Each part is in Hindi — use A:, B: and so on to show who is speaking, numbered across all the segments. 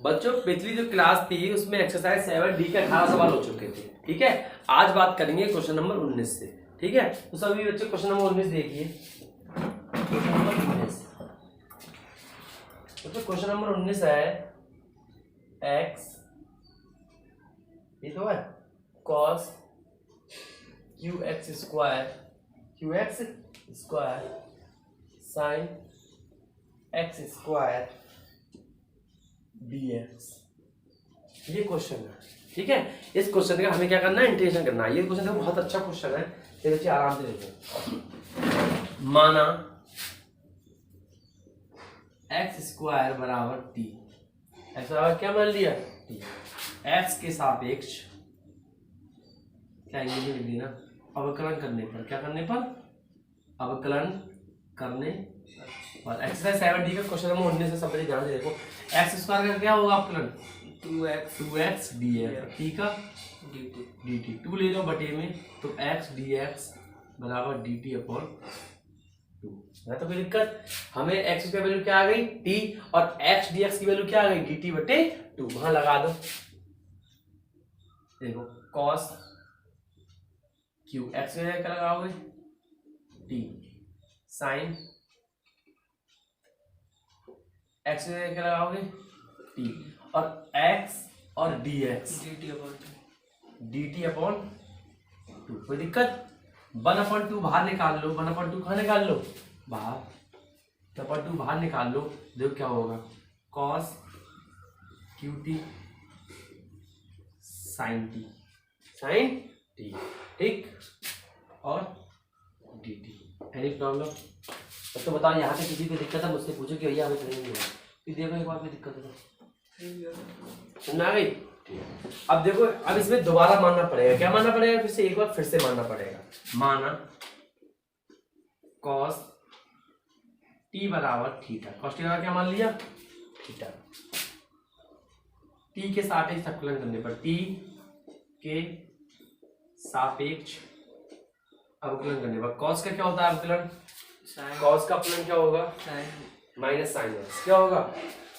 A: बच्चों पिछली जो क्लास थी उसमें एक्सरसाइज 7D के 18 सवाल हो चुके थे। ठीक है, आज बात करेंगे क्वेश्चन नंबर 19 से। ठीक है, तो सभी बच्चों क्वेश्चन नंबर 19 देखिए। क्वेश्चन नंबर 19 तो क्वेश्चन नंबर 19 है एक्स, ये तो है cos qx square sin x square dx, ये क्वेश्चन है। ठीक है, इस क्वेश्चन का हमें क्या करना है, इंटीग्रेशन करना है। ये क्वेश्चन बहुत अच्छा क्वेश्चन है, ये बच्चे आराम से देखो। माना x स्क्वायर बराबर t, x बराबर क्या मान लिया t, x के सापेक्ष क्या ये लिख दिया ना, अवकलन करने पर, क्या करने पर, अवकलन करने पर। एक्सरसाइज 7D का क्वेश्चन नंबर 19 से सब बच्चे ध्यान से देखो। एक्स स्क्वायर का क्या होगा अवकलन, 2x dx, t का dt, 2 ले लो बटे में, तो x dx बराबर dt अपॉन 2 है। तो कोई दिक्कत, हमें x की वैल्यू क्या आ गई t, और x dx की वैल्यू क्या आ गई dt बटे 2, वहां लगा दो। देखो cos q, x की वैल्यू क्या लगाओगे t, sin x की वैल्यू क्या लगाओगे t, और x और dx dt अपॉन 2। कोई दिक्कत, 1/2 बाहर निकाल लो, 1/2 कहाँ निकाल लो, बाहर, 1/2 बाहर निकाल लो। देखो क्या होगा, cos qt sin t, ठीक, और dt। Any problem? तो बताओ यहाँ से किसी को दिक्कत है मुझसे पूछो कि भैया हमें समझ नहीं आया, फिर देखो एक बार में दिक्कत है समझ आ गई। अब देखो, अब इसमें दोबारा मानना पड़ेगा, क्या मानना पड़ेगा, फिर से एक बार फिर से मानना पड़ेगा। माना cos t बराबर थीटा, cos t बराबर क्या मान लिया थीटा, t के सापेक्ष अवकलन करने पर, t के सापेक्ष अवकलन करने पर cos का क्या होता है अवकलन, cos का अवकलन क्या होगा माइनस साइन एक्स, क्या होगा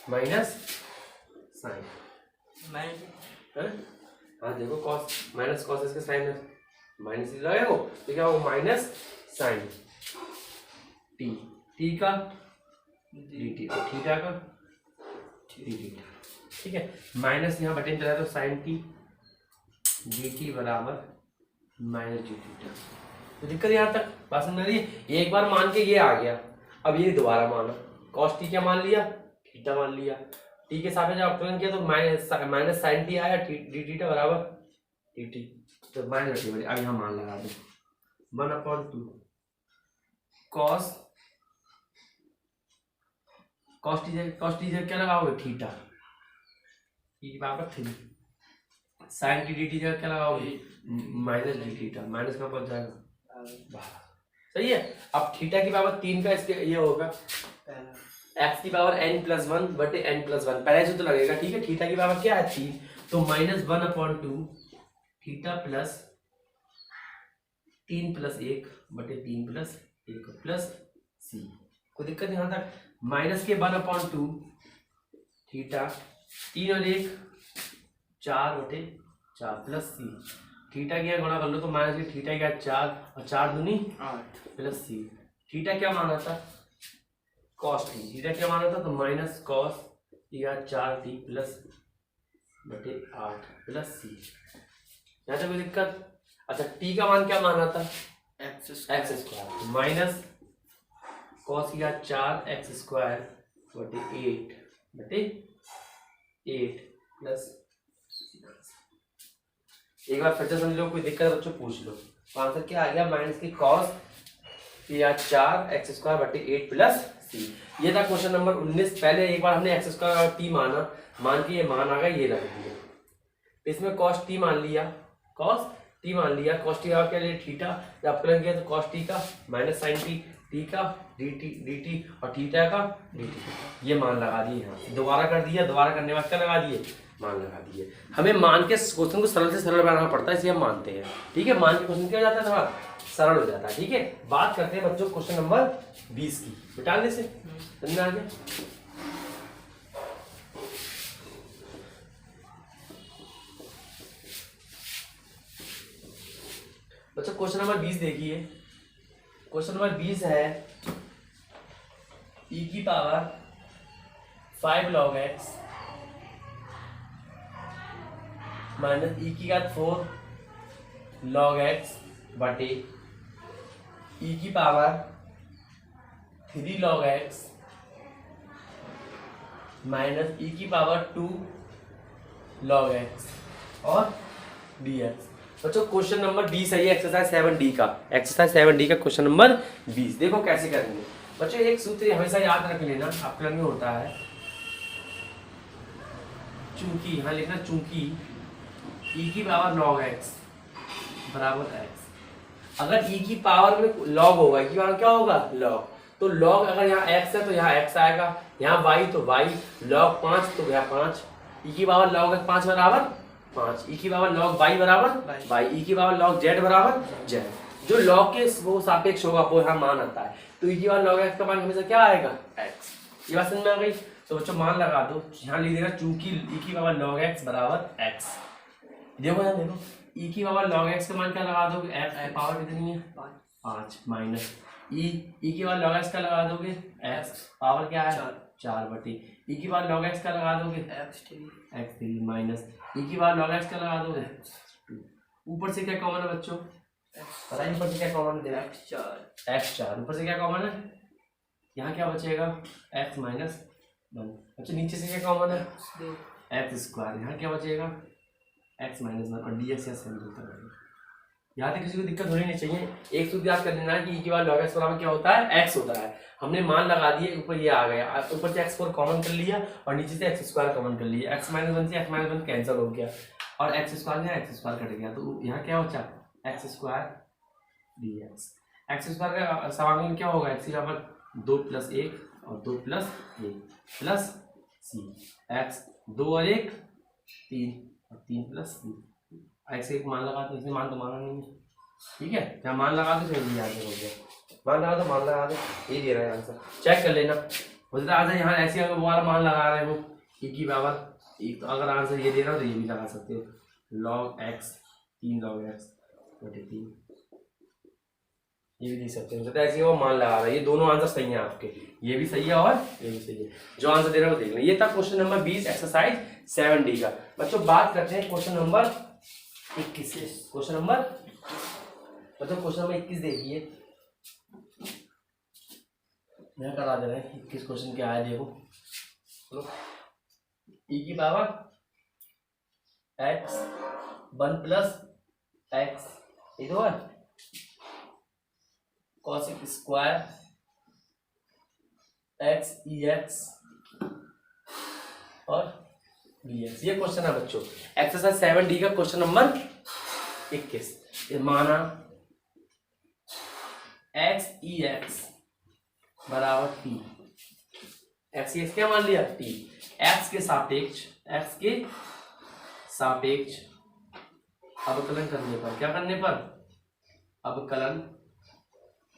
A: माइनस साइन, हाँ देखो cos माइनस cos इसका साइन माइनस लगाओ तो क्या होगा माइनस साइन t, t का dt और थीटा का dt। ठीक है, माइनस यहाँ बटन चला तो साइन t dt बराबर माइनस डी थीटा। तो दिक्कत यहाँ तक बात समझ रही है। एक बार मान के ये आ गया, अब ये दोबारा माना, cos t क्या मान लिया थीटा मान लिया, t के सापेक्ष अवकलन किया तो माइनस साइन t आया, डी थीटा बराबर dt, तो माइनस डी। अब यहाँ मान लगा दो 1/2 cos t क्या लगाओगे थीटा, e बराबर 3, साइन t dt क्या लगाओगे माइनस डी थीटा, माइनस कहाँ पहुंच जाएगा बाहर। सही है, अब थीटा की पावर 3 का इसके ये होगा x की पावर n+1 बटे n+1, पहले से तो लगेगा। ठीक है, थीटा की पावर क्या है 3, तो -1/2 थीटा प्लस 3 + 1 बटे 3 + 1 प्लस c। कोई दिक्कत यहाँ तक, माइनस के 1/2 थीटा 3 और 1 4 बटे 4 प्लस c, थीटा की गुणा कर लो तो माइनस के थीटा क्या 4 और 4 दूनी 8 प्लस c। थीटा क्या माना था cos t, थीटा क्या माना था तो माइनस cos या 4t प्लस बटे 8 प्लस c। यहाँ तक कोई दिक्कत? अच्छा, t का मान क्या माना था x स्क्वायर, माइनस cos या 4x स्क्वायर बटे 8 प्लस। एक बार फिर से समझ लो, कोई दिक्कत है बच्चों पूछ लो। आंसर क्या आ गया, माइनस की cos या 4x स्क्वायर बटे 8 प्लस c। ये था क्वेश्चन नंबर 19। पहले एक बार हमने x स्क्वायर और t माना, मान के ये मान आ गया, ये रख दिया। इसमें cos t मान लिया, cos t का क्या लिया थीटा, जब अवकलन किया तो cos t का माइनस साइन t का dt और थीटा का dt, ये मान लगा दिए। यहाँ दोबारा कर दिया, दोबारा करने बाद क्या लगा दिए मान लगा दिए। हमें मान के क्वेश्चन को सरल से सरल बनाना पड़ता है, इसलिए हम मानते हैं। ठीक है, मान के क्वेश्चन क्या हो जाता है थोड़ा सरल हो जाता है। ठीक है, बात करते हैं बच्चों क्वेश्चन नंबर 20 की। मिटाने से समझ में आ गया। बच्चों क्वेश्चन नंबर 20 देखिए। क्वेश्चन नंबर 20 है e की power 5 log x minus e की घात 4 log x बटे e की power 3 log x minus e की पावर 2 log x और dx। बच्चों क्वेश्चन नंबर 20 है ये एक्सरसाइज 7D का। एक्सरसाइज 7D का क्वेश्चन नंबर 20। देखो कैसे करेंगे बच्चों। एक सूत्र हमेशा याद रख लेना, अपकलन में होता है चूंकि, यहाँ लिखना चूंकि e की पावर log x बराबर x। अगर e की पावर में log होगा, e की पावर क्या होगा log, तो log अगर यहाँ x है तो यहाँ x आएगा, यहाँ y तो y, log 5 तो यहाँ 5, e की पावर log 5 बराबर 5, e की पावर log y बराबर y, e की पावर log z बराबर z। जो log के वो सापेक्ष होगा वो यहाँ मान आता है, तो e की पावर log x का मान हमेशा क्या आएगा x। ये बात समझ में आ गई। तो बच्चों मान लगा दो, यहाँ लिख देना चूंकि e की पावर log x बराबर x। देखो यहाँ देखो e की पावर log x का मान क्या लगा दोगे, x की पावर कितनी है 5 माइनस e की पावर log x का लगा दोगे x पावर क्या है 4 बटे e की पावर log x का लगा दोगे x3 माइनस e की पावर log x का लगा दोगे। ऊपर से क्या कॉमन है बच्चों, पता है ऊपर से क्या कॉमन है x4, ऊपर से क्या कॉमन है, यहाँ क्या बचेगा x माइनस 1। अच्छा नीचे से क्या कॉमन है x स्क्वायर, यहाँ क्या बचेगा x माइनस 1 और dx या कैंसिल कर देंगे। यहाँ तक किसी को दिक्कत होनी नहीं चाहिए। एक सूत्र याद कर लेना है कि e की पावर log x बराबर क्या होता है x होता है। हमने मान लगा दिए, ऊपर ये आ गया, ऊपर से x4 कॉमन कर लिया और नीचे से x स्क्वायर कॉमन कर लिया, x माइनस 1 से x माइनस 1 कैंसिल हो गया और x स्क्वायर में x स्क्वायर कट गया, तो यहाँ क्या बचा x square dx। x square का समाकलन क्या होगा, x की पावर 2 + 1 और 2 + 1 प्लस c, x 2 और 1 3 और 3 + 3। x एक मान लगा, तो इसमें मान तो माना नहीं है, ठीक है। जहाँ मान लगा दो तो ये आंसर हो गया, मान लगा दो मान लगा दो, ये दे रहा है आंसर, चेक कर लेना। हो सकता है आंसर यहाँ ऐसे अगर वाला मान लगा रहे हो e की पावर, तो अगर आंसर ये दे रहा हो तो ये भी लगा सकते हो, log x 3 log x बटे 3, ये भी दे सकते हो। ऐसे वो मान लगा रहा है, ये दोनों आंसर सही हैं आपके, ये भी सही है और ये भी सही है। जो आंसर दे रहा है वो देख लें। ये था क्वेश्चन नंबर 20 एक्सरसाइज 7D का। बच्चों बात करते हैं क्वेश्चन नंबर 21 के। क्वेश्चन नंबर 21 देखिए, मैं करा दे रहे हैं 21 क्वेश्चन क्या है देखो। e की पावर x 1 + x इधर cosec स्क्वायर x ex और dx। ये क्वेश्चन है बच्चों एक्सरसाइज 7D का क्वेश्चन नंबर 21। ये माना x ex बराबर t, x ex क्या मान लिया t, x के सापेक्ष अवकलन करने पर, क्या करने पर अवकलन,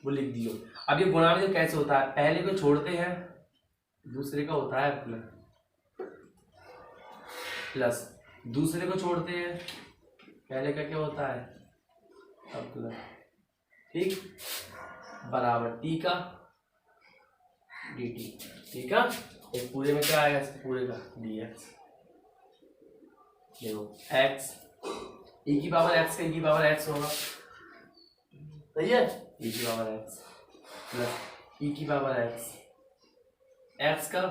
A: वो लिख दियो। अब ये गुणा में कैसे होता है, पहले को छोड़ते हैं दूसरे का होता है अवकलन, प्लस दूसरे को छोड़ते हैं पहले का क्या होता है अवकलन, ठीक, बराबर t का dt, ठीक है। एक पूरे में क्या आएगा, पूरे का dx। देखो x e की पावर x का e की पावर x होगा, सही है, e की पावर x प्लस e की पावर x का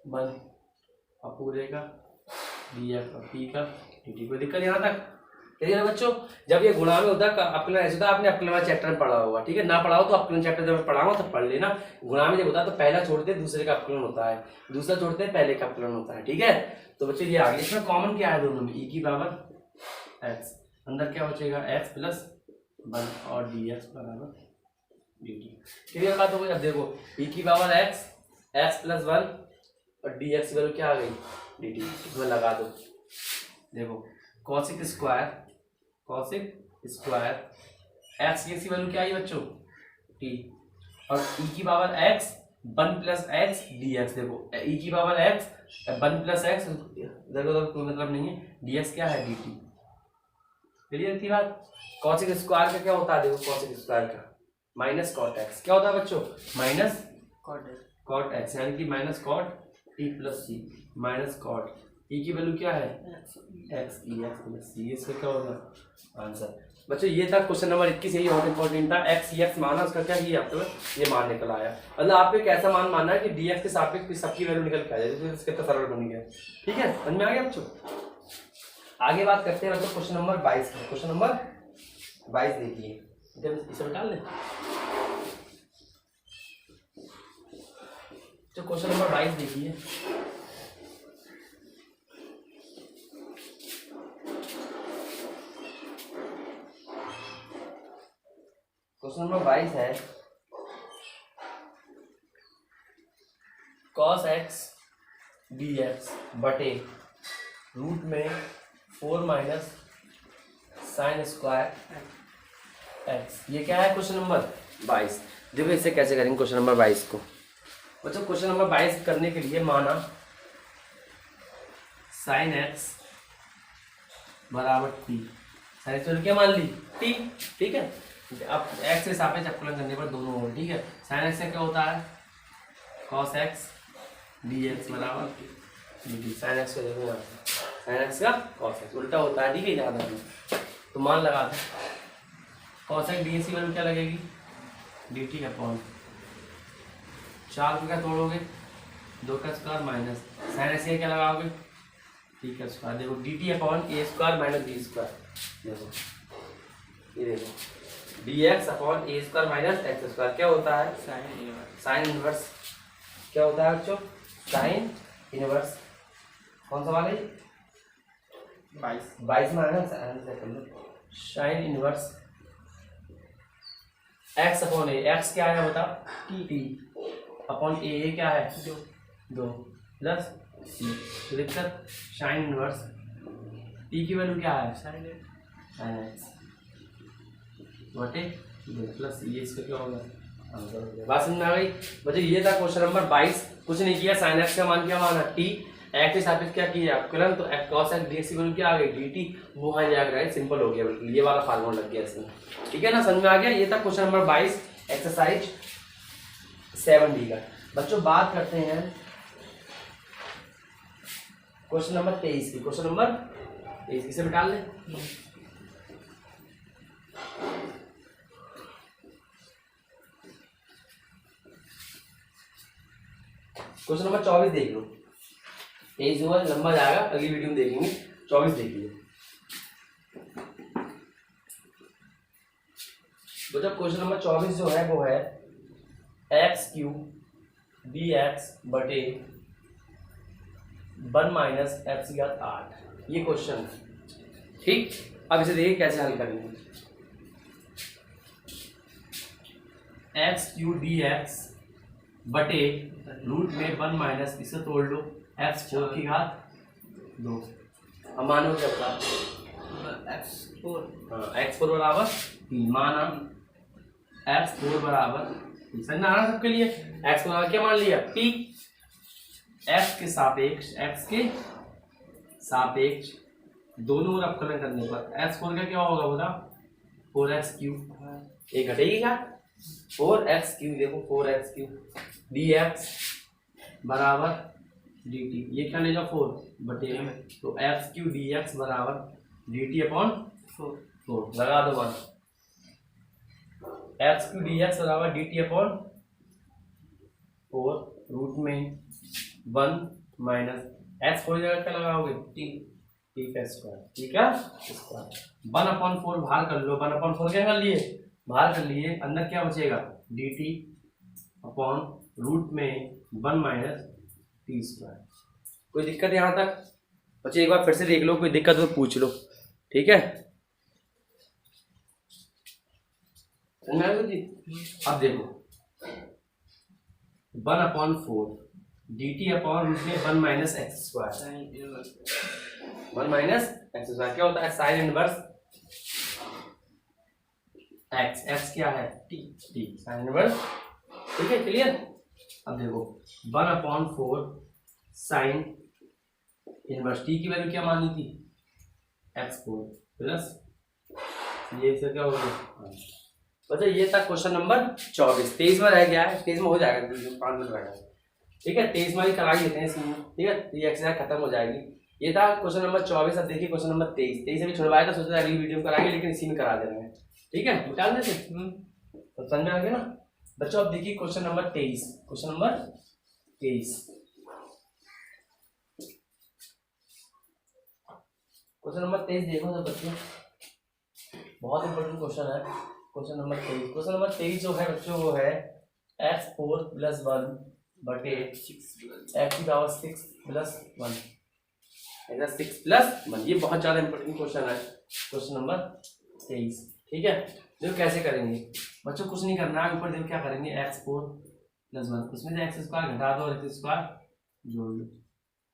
A: 1 और पूरे का dx और t का dt। कोई दिक्कत यहाँ तक, ठीक है बच्चों। जब ये गुणा में होता है अपना ऐसे होता है, आपने अपना चैप्टर में पढ़ा होगा, ठीक है, ना पढ़ा हो तो अपना चैप्टर जब पढ़ाऊंगा तो पढ़ लेना। गुणा में जब होता है तो पहला छोड़ते हैं दूसरे का अपकलन होता है, दूसरा छोड़ते हैं पहले का अपकलन होता है, ठीक है। तो बच्चे ये आगे इसमें कॉमन क्या है दोनों में, e की पावर x, अंदर क्या बचेगा x + 1 और dx बराबर dt। क्लियर बात हो गई। अब देखो e की पावर x + 1 और dx की वैल्यू क्या आ गई dt, इसमें लगा दो। देखो cosec स्क्वायर x की वैल्यू क्या आई बच्चों t, और e की पावर x 1 + x dx। देखो e की पावर x 1 + x, इधर उधर कोई मतलब नहीं है, dx क्या है dt। क्लियर थी बात। कॉसेक स्क्वायर का क्या होता है, देखो कॉसेक स्क्वायर का माइनस कॉट एक्स क्या होता है बच्चों, माइनस कॉट एक्स, यानी कि माइनस कॉट टी प्लस सी, माइनस कॉट टी की वैल्यू क्या है एक्स ई एक्स प्लस सी, इसका क्या होगा आंसर। बच्चों ये था क्वेश्चन नंबर 21, यही बहुत इंपॉर्टेंट था। एक्स ई एक्स माना, उसका क्या किया आपको, ये मान निकल आया। मतलब आपको एक ऐसा मान मानना है कि डी एक्स के सापेक्ष सबकी वैल्यू निकल के आ जाए, तो कितना सरल बन गया। ठीक है, समझ में आ गया बच्चों। आगे बात करते हैं मतलब क्वेश्चन नंबर 22 का। क्वेश्चन नंबर 22 देखिए, इसे डाल लें। तो क्वेश्चन नंबर 22 देखिए, क्वेश्चन नंबर 22 है cos x dx बटे रूट में 4 माइनस साइन स्क्वायर एक्स, ये क्या है क्वेश्चन नंबर 22। देखो इसे कैसे करेंगे क्वेश्चन नंबर 22 को। बच्चों क्वेश्चन नंबर 22 करने के लिए माना साइन एक्स बराबर टी, साइन एक्स क्या मान ली टी, ठीक है। अब एक्स के सापेक्ष अवकलन करने पर दोनों हो, ठीक है। साइन एक्स का क्या होता है cos x dx बराबर dt, साइन एक्स का देखो यहाँ साइन एक्स का cos x उल्टा होता है, ठीक है, याद रखना। तो मान लगा दे cos x dx की वैल्यू क्या लगेगी dt अपॉन 4 को क्या तोड़ोगे 2 का स्क्वायर माइनस साइन एक्स क्या लगाओगे t का स्क्वायर, देखो dt upon a square minus b square, देखो ये देखो dx upon a square minus x square क्या होता है साइन इनवर्स, क्या होता है बच्चों साइन इनवर्स। कौन सा वाला है 22 में आना साइन इनवर्स x अपॉन ए, x क्या है बता t अपॉन ए क्या है 2 प्लस सी, तो दिक्कत साइन इनवर्स t की वैल्यू क्या है साइन एक्स बटे प्लस ये इसका क्या होगा आंसर। बात समझ में आ गई बच्चों, ये था क्वेश्चन नंबर 22। कुछ नहीं किया, साइन एक्स का मान क्या माना टी, एक्स के सापेक्ष क्या किया अवकलन, तो cos x dx की वैल्यू क्या आ गई dt, वो वहां जाकर आए, सिंपल हो गया बिल्कुल, ये वाला फार्मूला लग गया इसमें, ठीक है ना, समझ में आ गया। ये था क्वेश्चन नंबर 22 एक्सरसाइज 7D का। बच्चों बात करते हैं क्वेश्चन नंबर 23 की। क्वेश्चन नंबर 23 इसे निकाल ले। क्वेश्चन नंबर 24 देख लो, 23 जो है लंबा जाएगा, अगली वीडियो में देखेंगे। 24 देखिए बच्चों, क्वेश्चन नंबर 24 जो है वो है एक्स क्यूब डी एक्स बटे 1 माइनस एक्स घात 8, ये क्वेश्चन ठीक। अब इसे देखिए कैसे हल करेंगे। एक्स क्यूब डी एक्स बटे रूट में 1 माइनस, इसे तोड़ लो एक्स 4 की घात 2, अब मानो क्या बता x4 बराबर 3, माना x4 बराबर समझना आना सबके लिए, x बराबर क्या मान लिया t, x के सापेक्ष दोनों ओर अवकलन करने पर x4 का क्या होगा बता 4x क्यूब, ये घटेगी क्या 4x क्यूब, देखो 4x क्यूब dx बराबर dt, ये क्या ले जाओ 4 बटे में, तो x क्यूब dx बराबर dt अपॉन 4 लगा दो वन, x क्यूब dx बराबर dt अपॉन 4 रूट में 1 माइनस x 4 जगह क्या लगाओगे t का स्क्वायर, ठीक है स्क्वायर 1 अपॉन 4 बाहर कर लो, 1 अपॉन 4 क्या कर लिए बाहर कर लिए, अंदर क्या बचेगा dt अपॉन रूट में 1 माइनस टी स्क्वायर। कोई दिक्कत यहाँ तक बच्चे, एक बार फिर से देख लो, कोई दिक्कत तो पूछ लो, ठीक है जी। अब देखो 1 अपॉन 4 dt अपॉन रूट में 1 minus x square, 1 minus x square क्या होता है साइन इनवर्स एक्स, एक्स क्या है टी साइन इनवर्स, ठीक है क्लियर। अब देखो 1 अपॉन 4 साइन इनवर्स टी की वैल्यू क्या मानी थी x4 प्लस ये इसका क्या होगा बच्चा। ये था क्वेश्चन नंबर 24। 23 में रह गया है, 23 में हो जाएगा, 5 मिनट रहेगा। ठीक है, 23 में करा लेते हैं इसमें। ठीक है, ये एक्सरसाइज खत्म हो जाएगी। ये था क्वेश्चन नंबर 24। अब देखिए क्वेश्चन नंबर 23। 23 अभी छुड़वाया था, सोचा अगली वीडियो में कराएंगे, लेकिन इसी में करा दे रहे हैं। ठीक है, निकाल देते तो समझ में आ गया ना बच्चों। अब देखिए question number 23। Question number 23, question number 23 देखो तो बच्चों, बहुत इंपॉर्टेंट क्वेश्चन है। क्वेश्चन नंबर 23, क्वेश्चन नंबर 23 जो है बच्चों वो है x4 + 1 बटे x की पावर 6 + 1, 6 + 1। ये बहुत ज्यादा इंपॉर्टेंट क्वेश्चन है, क्वेश्चन नंबर 23। ठीक है, देखो कैसे करेंगे बच्चों, कुछ नहीं करना है। ऊपर देखो क्या करेंगे, x4 + 1, उसमें से x² घटा दो और x² जोड़ लो।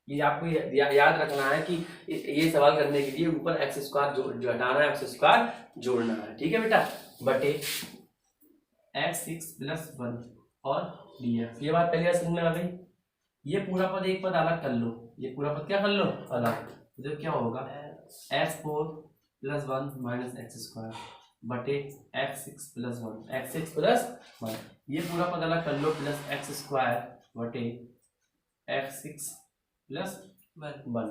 A: ये आपको याद रखना है कि ये सवाल करने के लिए ऊपर x² घटाना है, x² जोड़ना है। ठीक है बेटा, बटे x6 + 1 और dx। ये बात पहले बार समझ में आ गई। ये पूरा पद एक पद अलग कर लो, ये पूरा पद क्या कर लो अलग, तो क्या होगा x4 + 1 - x² बटे x6 + 1, x6 + 1। ये पूरा पद अलग कर लो, प्लस x² बटे x6 + 1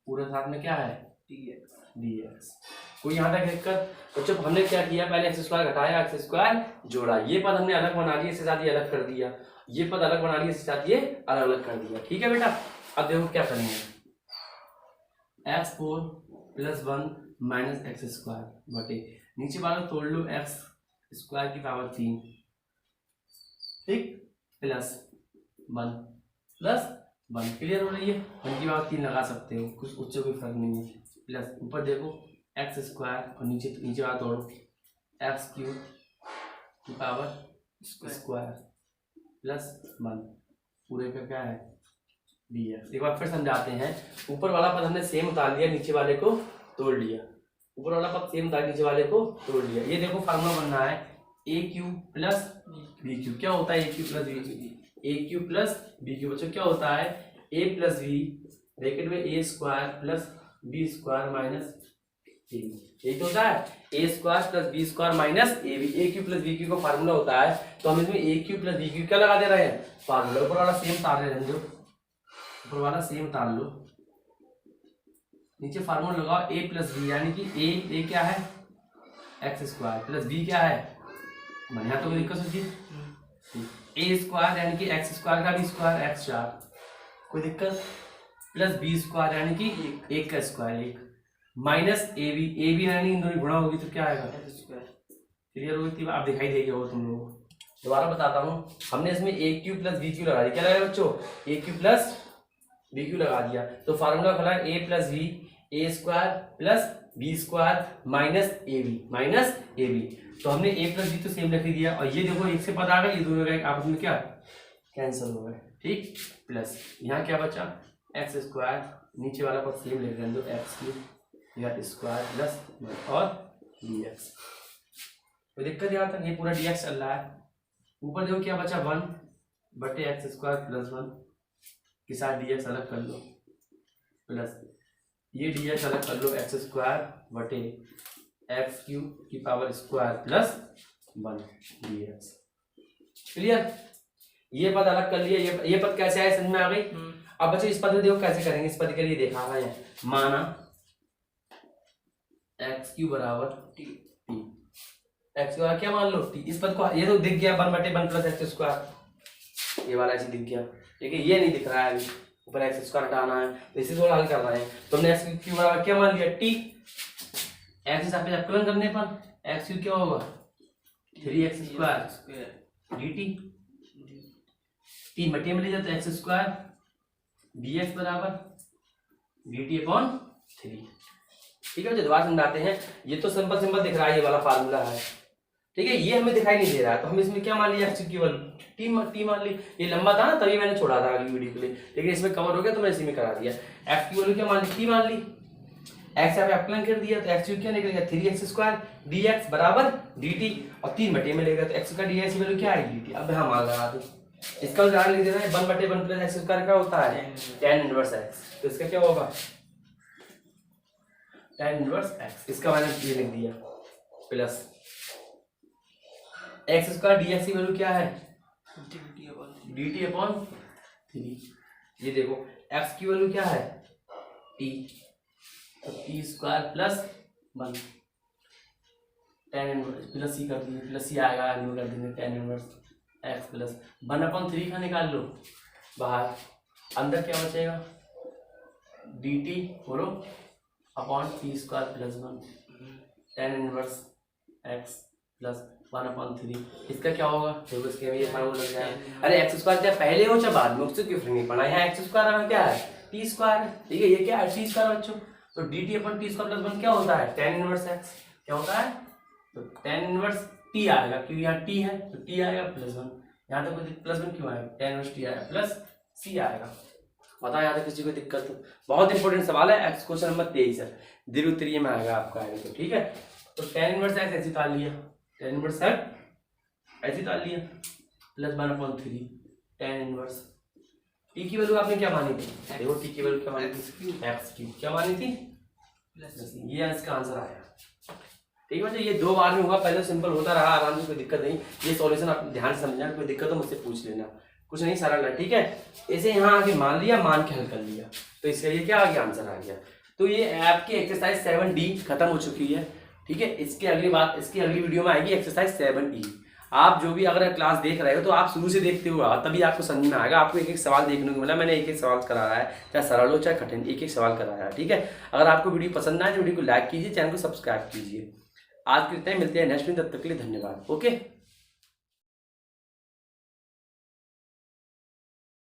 A: पूरे साथ में क्या है dx। कोई यहाँ तक दिक्कत बच्चों? हमने क्या किया, पहले x² घटाया, x² जोड़ा, ये पद हमने अलग बना लिया, इसके साथ ये अलग कर दिया, ये पद अलग बना लिया, इसके साथ ये अलग अलग कर दिया। ठीक है बेटा, अब देखो क्या करेंगे, x4 + 1 - x² बटे नीचे वाला तोड़ लो, x² की पावर 3, ठीक, प्लस 1 + 1। क्लियर हो रही है? 1 की पावर 3 लगा सकते हो, कुछ उससे कोई फर्क नहीं है। प्लस ऊपर देखो x² और नीचे वाला तोड़ो, x³ की पावर स्क्वायर प्लस 1 पूरे का क्या है dx। एक बार फिर समझाते हैं, ऊपर वाला पद हमने सेम उतार लिया, नीचे वाले को तोड़ लिया, ऊपर वाला पद सेम उतार नीचे वाले को तोड़ लिया। ये देखो फार्मूला बनना है a³ + b³। क्या होता है a³ + b³? a³ + b³ बच्चों क्या होता है a + b ब्रैकेट में a² + b² - ab। यही तो होता है a² + b² - ab। a³ + b³ का फार्मूला होता है, तो हम इसमें a³ + b³ क्या लगा दे रहे हैं फार्मूला। ऊपर वाला सेम उतार रहे हैं, ऊपर वाला सेम उतार लो, नीचे फार्मूला लगाओ a + b, यानी कि a क्या है x² प्लस b क्या है, यहाँ तो कोई दिक्कत होती है a² यानी कि x² का भी स्क्वायर x4, कोई दिक्कत, प्लस b² यानी कि 1 का स्क्वायर 1 माइनस ab यानी इन दोनों गुणा होगी तो क्या आएगा क्लियर होगी थी, आप दिखाई देगी हो तुम लोग। दोबारा बताता हूँ, हमने इसमें a³ + b³ लगा दिया, क्या लगा बच्चों a³ + b³ लगा दिया, तो फार्मूला बना a + b a² + b² - ab। तो हमने a + b तो सेम लिख दिया, और ये देखो एक से पद आ गए, ये दोनों का आपस में क्या कैंसिल हो गए, ठीक, प्लस यहाँ क्या बचा x², नीचे वाला पद सेम लिख दें, x³ या स्क्वायर प्लस और dx। तो दिक्कत यहाँ तक, ये पूरा dx चल रहा है। ऊपर देखो क्या बचा 1 बटे x² + 1 के साथ dx अलग कर लो, प्लस ये dx अलग कर लो, x² बटे x³ की power square plus 1 dx। Clear? ये पद अलग कर लिया, ये पद कैसे आए समझ में आ गई। अब बच्चे इस पद में देखो कैसे करेंगे, इस पद के लिए देखा है, माना x³ = t, x² क्या मान लो t, इस पद को ये तो दिख गया 1 बटे 1 + x², ये वाला ऐसे दिख गया, लेकिन ये नहीं दिख रहा है अभी, ऊपर x² हटाना है, तो इसी थोड़ा हल कर रहे हैं। तो हमने x³ = क्या मान लिया t, x के साथ अवकलन करने पर x³ क्या होगा 3x² dt, 3 बटे में ले जाते x² dx = dt/3। ठीक है, दोबारा समझाते हैं, ये तो सिंपल दिख रहा है, ये वाला फार्मूला है, ठीक है, ये हमें दिखाई नहीं दे रहा है, तो हम इसमें क्या मान लिया x³ की t मान ली, ये लंबा था ना तभी मैंने छोड़ा था अगली वीडियो के लिए, लेकिन इसमें कवर हो गया तो मैं इसी में करा दिया। x की वैल्यू क्या मान ली t मान ली, x यहाँ पे अवकलन कर दिया, तो x³ क्या निकलेगा 3x² dx = dt, और 3 बटे में लेगा तो x का dx की वैल्यू क्या आएगी dt। अब यहाँ मान लगा दो, इसका उदाहरण लिख देना है 1 बटे 1 + x² क्या होता है tan 1x, तो इसका क्या होगा tan इनवर्स x, इसका मैंने ये लिख दिया plus x square D x की वैल्यू क्या है dt अपॉन 3। ये देखो x की वैल्यू क्या है t, तो t square plus 1 tan inverse plus c कर दीजिए, प्लस c आएगा आगे कर देंगे tan इनवर्स x प्लस 1/3 का निकाल लो बाहर, अंदर क्या बचेगा dt बोलो upon t square plus 1 tan inverse x plus 1/3। इसका क्या होगा देखो, इसके में ये फार्मूला लग जाएगा। अरे एक्स स्क्वायर चाहे पहले हो चाहे बाद में, उससे क्यों फर्क नहीं पड़ा। यहाँ एक्स स्क्वायर क्या है टी स्क्वायर, ठीक है, ये क्या है टी स्क्वायर बच्चों, तो डी टी अपन टी स्क्वायर प्लस 1 क्या होता है tan इनवर्स एक्स, क्या होता है तो tan इनवर्स टी आएगा, क्योंकि यहाँ टी है तो टी आएगा प्लस 1, यहाँ तक प्लस 1 क्यों आएगा tan इनवर्स टी आएगा प्लस सी आएगा। बताओ यहाँ तक किसी को दिक्कत हो, बहुत इंपॉर्टेंट सवाल है, एक्स क्वेश्चन नंबर 23 है, दीर्घ उत्तरीय में आएगा आपका आएगा तो ठीक है। तो tan इनवर्स एक्स ऐसे निकाल लिया, tan इनवर्स एक्स ऐसे डाल लिया प्लस 1/3 tan इनवर्स टी की वैल्यू आपने क्या मानी थी, देखो टी की वैल्यू क्या मानी थी x3, क्या मानी थी प्लस, ये इसका आंसर आया। ठीक है, ये 2 बार में होगा, पहले सिंपल होता रहा आराम से, कोई दिक्कत नहीं। ये सॉल्यूशन आप ध्यान से समझना, कोई दिक्कत हो मुझसे पूछ लेना, कुछ नहीं सरल है, ठीक है। ऐसे यहाँ आगे मान लिया, मान के हल कर लिया, तो इसका ये क्या आ गया आंसर आ गया। तो ये आपकी एक्सरसाइज 7D खत्म हो चुकी है, ठीक है। इसकी अगली वीडियो में आएगी एक्सरसाइज 7E। आप जो भी अगर क्लास देख रहे हो तो आप शुरू से देखते हुए तभी आपको समझ में आएगा। आपको एक एक सवाल देखने को मिला, मैंने एक एक सवाल कराया है, चाहे सरल हो चाहे कठिन, एक एक सवाल कराया है, ठीक है। अगर आपको वीडियो पसंद आए तो वीडियो को लाइक कीजिए, चैनल को सब्सक्राइब कीजिए। आज के इतना ही, मिलते हैं नेक्स्ट वीडियो, तब तक के लिए धन्यवाद, ओके।